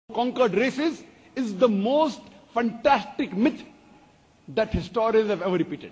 conquered races is the most fantastic myth that historians have ever repeated.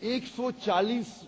140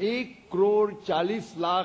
1,40,00,000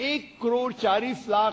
1,40,00,000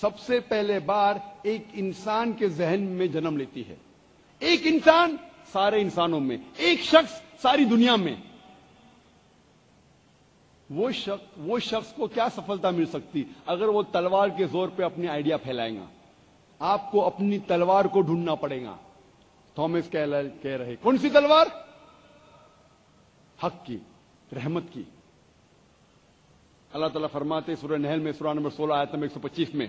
سب سے پہلے بار ایک انسان کے ذہن میں جنم لیتی ہے. ایک انسان سارے انسانوں میں، ایک شخص ساری دنیا میں. وہ شخص کو کیا سفلتا مل سکتی اگر وہ تلوار کے زور پہ اپنی آئیڈیا پھیلائے گا؟ آپ کو اپنی تلوار کو ڈھونڈنا پڑے گا. تھامس کیلر کہہ رہے، کون سی تلوار؟ حق کی، رحمت کی. اللہ تعالیٰ فرماتے سورہ نحل میں، سورہ نمبر 16 آیت نمبر 125 میں،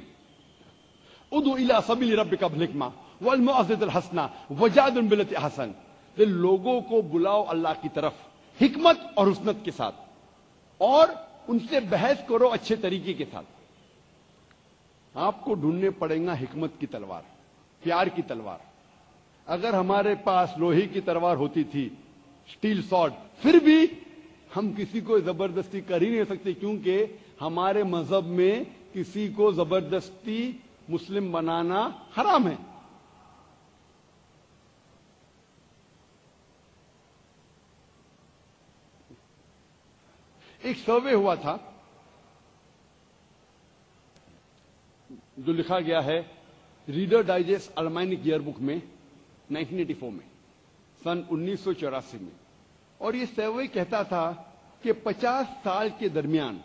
ادعو الی سبیل ربک بالحکمہ والموعظۃ الحسنہ وجادلہم باللتی ہی احسن. لوگوں کو بلاؤ اللہ کی طرف حکمت اور حسنت کے ساتھ، اور ان سے بحث کرو اچھے طریقے کے ساتھ. آپ کو ڈھونڈنے پڑے گا حکمت کی تلوار، پیار کی تلوار. اگر ہمارے پاس لوہے کی تلوار ہوتی تھی، سٹیل سارڈ، پھر بھی ہم کسی کو زبردستی کر ہی نہیں سکتے، کیونکہ ہمارے مذہب میں کسی کو زبردستی مسلم بنانا حرام ہے. ایک سروے ہوا تھا جو لکھا گیا ہے ریڈر ڈائجسٹ المائنک ایئر بک میں 1984 میں، سن 1984 میں. اور یہ سروے کہتا تھا کہ 50 سال کے درمیان،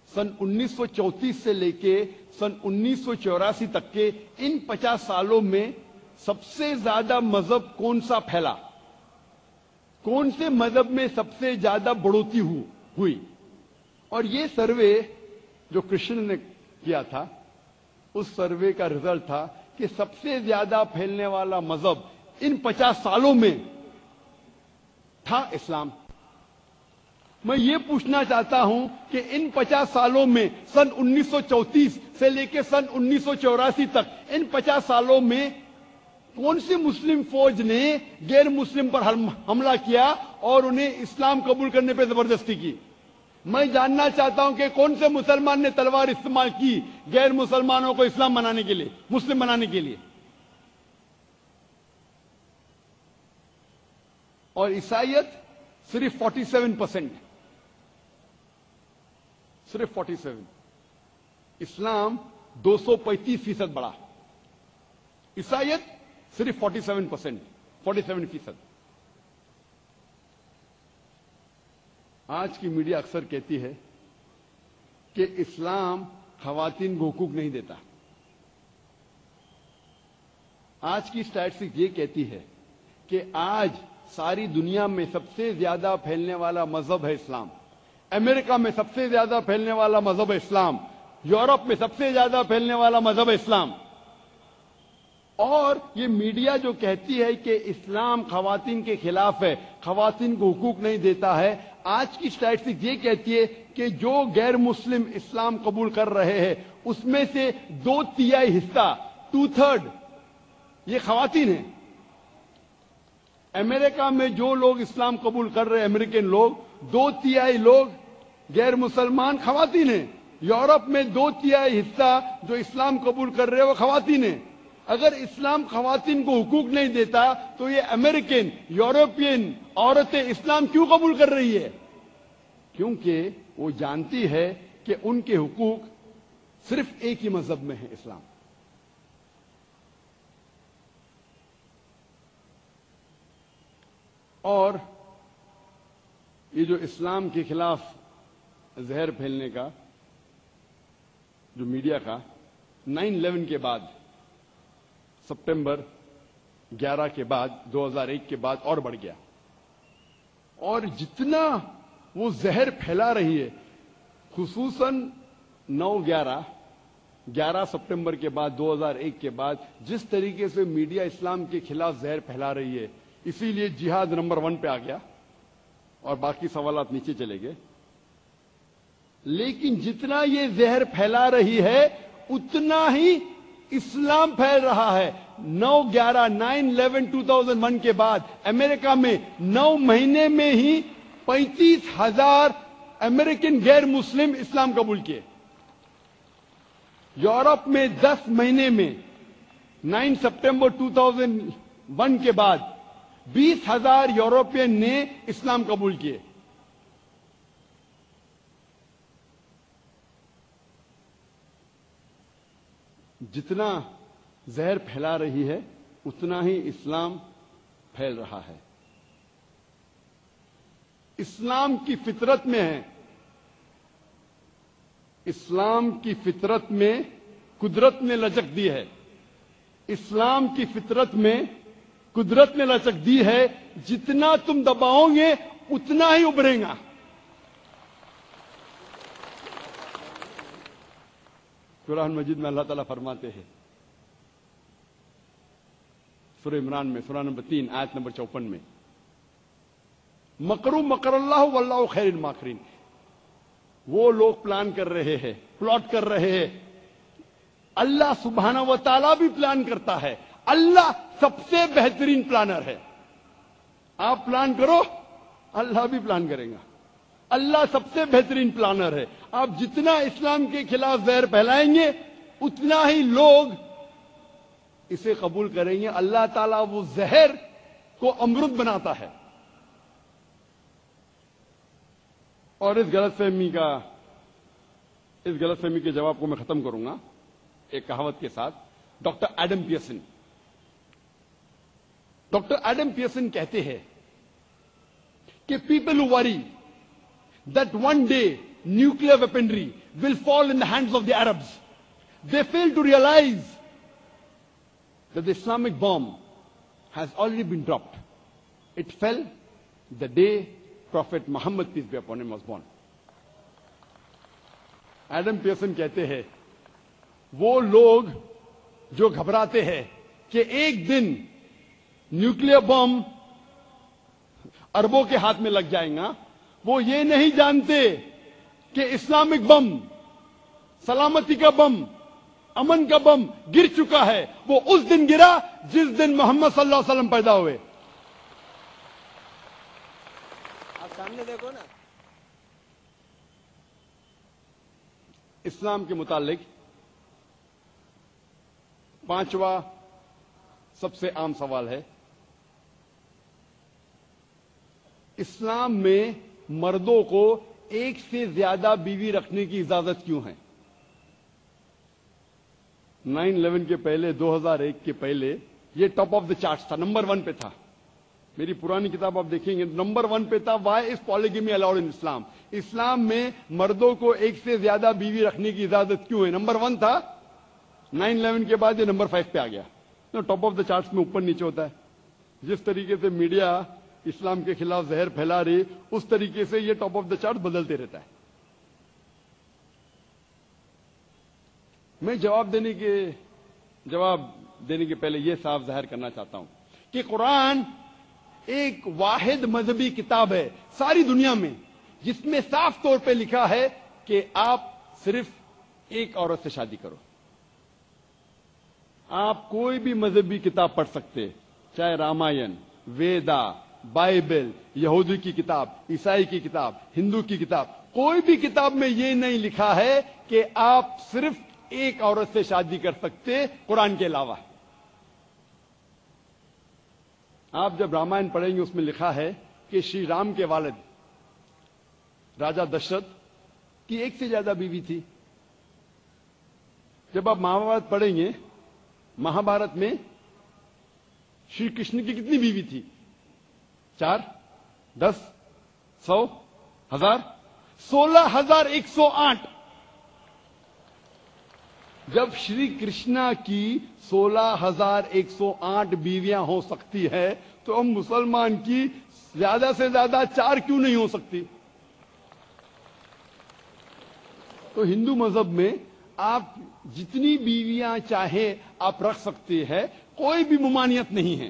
سن 1934 سے لے کے سن 1984 تک کے ان 50 سالوں میں سب سے زیادہ مذہب کون سا پھیلا، کون سے مذہب میں سب سے زیادہ بڑھوتری ہوئی. اور یہ سروے جو کرشن نے کیا تھا، اس سروے کا رزلٹ تھا کہ سب سے زیادہ پھیلنے والا مذہب ان 50 سالوں میں تھا اسلام. میں یہ پوچھنا چاہتا ہوں کہ ان 50 سالوں میں، سن 1934 سے لے کے سن 1984 تک، ان 50 سالوں میں کون سی مسلم فوج نے غیر مسلم پر حملہ کیا اور انہیں اسلام قبول کرنے پہ زبردستی کی؟ میں جاننا چاہتا ہوں کہ کون سے مسلمان نے تلوار استعمال کی غیر مسلمانوں کو اسلام بنانے کے لیے، مسلم بنانے کے لیے؟ اور عیسائیت صرف 47%، صرف 47. اسلام 235% بڑھا، عیسائیت صرف 47%، 47%. آج کی میڈیا اکثر کہتی ہے کہ اسلام خواتین کو حقوق نہیں دیتا. آج کی اسٹیٹسٹک یہ کہتی ہے کہ آج ساری دنیا میں سب سے زیادہ پھیلنے والا مذہب ہے اسلام. امریکہ میں سب سے زیادہ پھیلنے والا مذہب ہے اسلام. یورپ میں سب سے زیادہ پھیلنے والا مذہب ہے اسلام. اور یہ میڈیا جو کہتی ہے کہ اسلام خواتین کے خلاف ہے، خواتین کو حقوق نہیں دیتا ہے، آج کی اسٹیٹسٹک یہ کہتی ہے کہ جو غیر مسلم اسلام قبول کر رہے ہیں اس میں سے 2/3 حصہ، 2/3 یہ خواتین ہیں. امریکہ میں جو لوگ اسلام قبول کر رہے ہیں، امریکن لوگ، 2/3 لوگ غیر مسلمان خواتین ہیں. یورپ میں 2/3 حصہ جو اسلام قبول کر رہے ہیں وہ خواتین ہیں. اگر اسلام خواتین کو حقوق نہیں دیتا تو یہ امریکن، یورپین عورتیں اسلام کیوں قبول کر رہی ہے؟ کیونکہ وہ جانتی ہے کہ ان کے حقوق صرف ایک ہی مذہب میں ہے، اسلام. اور یہ جو اسلام کے خلاف زہر پھیلنے کا جو میڈیا کا 9/11 کے بعد، سپٹمبر 11 کے بعد، 2001 کے بعد اور بڑھ گیا. اور جتنا وہ زہر پھیلا رہی ہے، خصوصاً 11 سپٹمبر کے بعد، 2001 کے بعد، جس طریقے سے میڈیا اسلام کے خلاف زہر پھیلا رہی ہے، اسی لیے جہاد نمبر 1 پہ آ گیا اور باقی سوالات نیچے چلے گئے. لیکن جتنا یہ زہر پھیلا رہی ہے اتنا ہی اسلام پھیل رہا ہے. 9/11 2001 کے بعد امریکہ میں 9 مہینے میں ہی 35,000 امریکن غیر مسلم اسلام قبول کیے. یورپ میں 10 مہینے میں 9 سپٹمبر 2001 کے بعد 20,000 یورپین نے اسلام قبول کیے. جتنا زہر پھیلا رہی ہے اتنا ہی اسلام پھیل رہا ہے. اسلام کی فطرت میں ہے, اسلام کی فطرت میں قدرت نے لچک دی ہے, اسلام کی فطرت میں قدرت نے لچک دی ہے, جتنا تم دباؤ گے اتنا ہی ابھرے گا. قرآن مجید میں اللہ تعالیٰ فرماتے ہیں سورہ عمران میں سورہ نمبر 3 آیت نمبر 54 میں, مکروا مکر اللہ واللہ خیر الماکرین. وہ لوگ پلان کر رہے ہیں, پلاٹ کر رہے ہیں, اللہ سبحانہ و تعالیٰ بھی پلان کرتا ہے. اللہ سب سے بہترین پلانر ہے. آپ پلان کرو, اللہ بھی پلان کرے گا. اللہ سب سے بہترین پلانر ہے. آپ جتنا اسلام کے خلاف زہر پھیلائیں گے اتنا ہی لوگ اسے قبول کریں گے. اللہ تعالیٰ وہ زہر کو امرت بناتا ہے. اور اس غلط فہمی کے جواب کو میں ختم کروں گا ایک کہاوت کے ساتھ. ڈاکٹر ایڈم پیئرسن کہتے ہیں کہ people who worry that one day nuclear weaponry will fall in the hands of the Arabs, they fail to realize that the Islamic bomb has already been dropped. It fell the day Prophet Muhammad, peace be upon him, was born. Adam Pearson کہتے ہیں وہ لوگ جو گھبراتے ہیں کہ ایک دن nuclear bomb عربوں کے ہاتھ میں لگ جائیں گا, وہ یہ نہیں جانتے کہ اسلامک بم, سلامتی کا بم, امن کا بم گر چکا ہے. وہ اس دن گرا جس دن محمد صلی اللہ علیہ وسلم پیدا ہوئے. آپ سامنے دیکھو نا. اسلام کے متعلق پانچواں سب سے عام سوال ہے, اسلام میں مردوں کو ایک سے زیادہ بیوی رکھنے کی اجازت کیوں ہے؟ 9/11 کے پہلے, 2001 کے پہلے یہ ٹاپ آف دا چارٹس تھا, نمبر 1 پہ تھا. میری پرانی کتاب آپ دیکھیں گے, نمبر 1 پہ تھا. وائی از پالیگمی الاؤڈ ان اسلام؟ اسلام میں مردوں کو ایک سے زیادہ بیوی رکھنے کی اجازت کیوں ہے؟ نمبر 1 تھا. 9/11 کے بعد یہ نمبر 5 پہ آ گیا. ٹاپ آف دا چارٹس میں اوپر نیچے ہوتا ہے. جس طریقے سے میڈیا اسلام کے خلاف زہر پھیلا رہی, اس طریقے سے یہ ٹاپ آف دا چارٹ بدلتے رہتا ہے. میں جواب دینے کے پہلے یہ صاف ظاہر کرنا چاہتا ہوں کہ قرآن ایک واحد مذہبی کتاب ہے ساری دنیا میں جس میں صاف طور پہ لکھا ہے کہ آپ صرف ایک عورت سے شادی کرو. آپ کوئی بھی مذہبی کتاب پڑھ سکتے, چاہے رامائن, ویدا, بائبل, یہودی کی کتاب, عیسائی کی کتاب, ہندو کی کتاب, کوئی بھی کتاب میں یہ نہیں لکھا ہے کہ آپ صرف ایک عورت سے شادی کر سکتے قرآن کے علاوہ. آپ جب رامائن پڑھیں گے اس میں لکھا ہے کہ شری رام کے والد راجا دشرتھ کی ایک سے زیادہ بیوی تھی. جب آپ مہابھارت پڑھیں گے, مہابھارت میں شری کرشن کی کتنی بیوی تھی؟ 4, 10, 100, 1000, 16,108. جب شری کرشنا کی 16,108 بیویاں ہو سکتی ہے تو ہم مسلمان کی زیادہ سے زیادہ 4 کیوں نہیں ہو سکتی؟ تو ہندو مذہب میں آپ جتنی بیویاں چاہے آپ رکھ سکتے ہیں, کوئی بھی ممانعت نہیں ہے.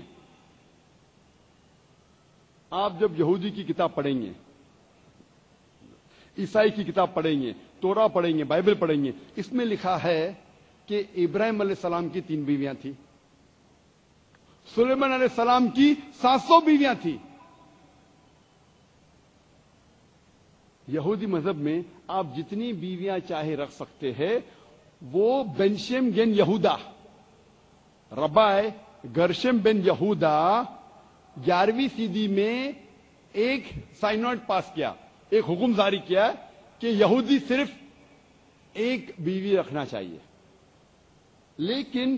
آپ جب یہودی کی کتاب پڑھیں گے, عیسائی کی کتاب پڑھیں گے, تورا پڑھیں گے, بائبل پڑھیں گے, اس میں لکھا ہے کہ ابراہیم علیہ السلام کی 3 بیویاں تھیں, سلیمان علیہ السلام کی 700 بیویاں تھیں. یہودی مذہب میں آپ جتنی بیویاں چاہے رکھ سکتے ہیں. وہ بنشم گن یہودا, ربائے گرشم بن یہودا 11ویں صدی میں ایک سائنوڈ پاس کیا, ایک حکم جاری کیا کہ یہودی صرف ایک بیوی رکھنا چاہیے. لیکن